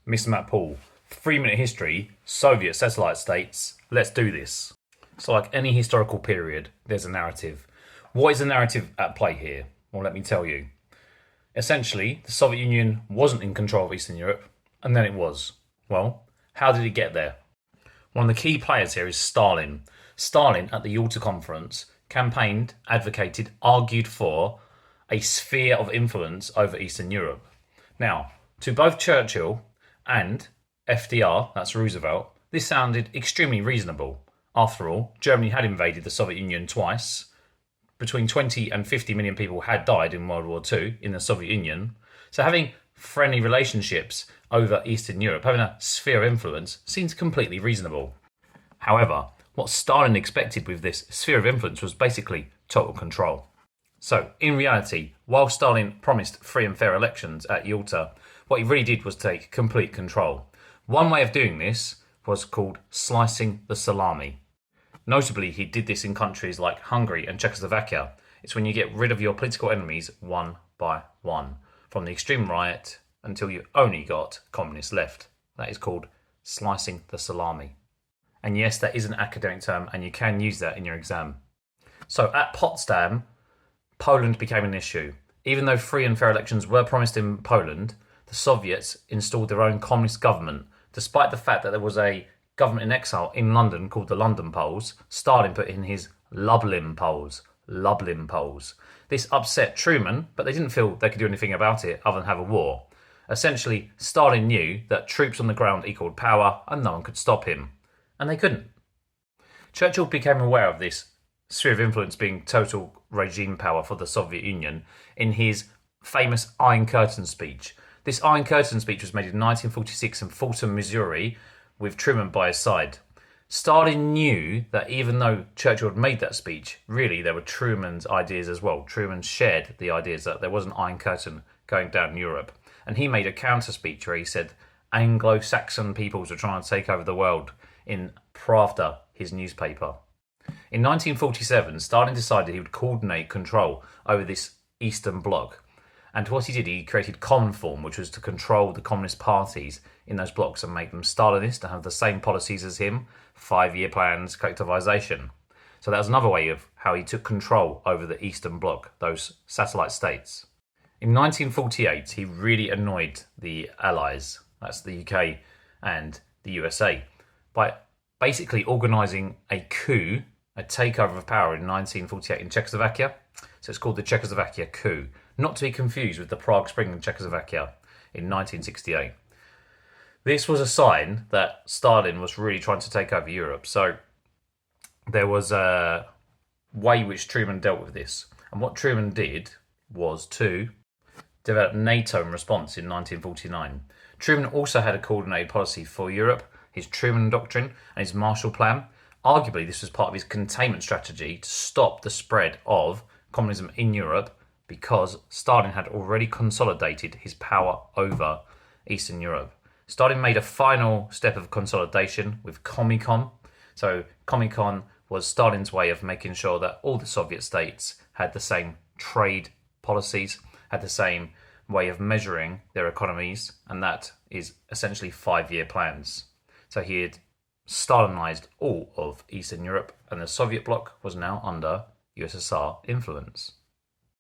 Mr. Mack-Poole, 3-minute history, Soviet satellite states, let's do this. So like any historical period, there's a narrative. What is the narrative at play here? Well, let me tell you. Essentially, the Soviet Union wasn't in control of Eastern Europe, and then it was. Well, how did it get there? One of the key players here is Stalin. Stalin, at the Yalta Conference, campaigned, advocated, argued for a sphere of influence over Eastern Europe. Now, to both Churchill and FDR, that's Roosevelt, this sounded extremely reasonable. After all, Germany had invaded the Soviet Union twice. Between 20 and 50 million people had died in World War II in the Soviet Union. So having friendly relationships over Eastern Europe, having a sphere of influence, seems completely reasonable. However, what Stalin expected with this sphere of influence was basically total control. So, in reality, while Stalin promised free and fair elections at Yalta, what he really did was take complete control. One way of doing this was called slicing the salami. Notably, he did this in countries like Hungary and Czechoslovakia. It's when you get rid of your political enemies one by one, from the extreme right until you only got communists left. That is called slicing the salami. And yes, that is an academic term, and you can use that in your exam. So at Potsdam, Poland became an issue. Even though free and fair elections were promised in Poland, the Soviets installed their own communist government. Despite the fact that there was a government in exile in London called the London Poles, Stalin put in his Lublin Poles. Lublin Poles. This upset Truman, but they didn't feel they could do anything about it other than have a war. Essentially, Stalin knew that troops on the ground equaled power and no one could stop him. And they couldn't. Churchill became aware of this sphere of influence being total regime power for the Soviet Union in his famous Iron Curtain speech. This Iron Curtain speech was made in 1946 in Fulton, Missouri, with Truman by his side. Stalin knew that even though Churchill had made that speech, really there were Truman's ideas as well. Truman shared the ideas that there was an Iron Curtain going down in Europe. And he made a counter speech where he said Anglo-Saxon peoples were trying to take over the world in Pravda, his newspaper. In 1947, Stalin decided he would coordinate control over this Eastern Bloc. And what he did, he created Commonform, which was to control the communist parties in those blocs and make them Stalinist and have the same policies as him, 5-year plans, collectivization. So that was another way of how he took control over the Eastern Bloc, those satellite states. In 1948, he really annoyed the Allies, that's the UK and the USA, by basically organising a coup, a takeover of power in 1948 in Czechoslovakia. So it's called the Czechoslovakia coup, not to be confused with the Prague Spring in Czechoslovakia in 1968. This was a sign that Stalin was really trying to take over Europe. So there was a way which Truman dealt with this. And what Truman did was to develop NATO in response in 1949. Truman also had a coordinated policy for Europe, his Truman Doctrine and his Marshall Plan. Arguably, this was part of his containment strategy to stop the spread of communism in Europe because Stalin had already consolidated his power over Eastern Europe. Stalin made a final step of consolidation with Comecon. So Comecon was Stalin's way of making sure that all the Soviet states had the same trade policies, had the same way of measuring their economies, and that is essentially 5-year plans. So he had Stalinized all of Eastern Europe, and the Soviet bloc was now under USSR influence.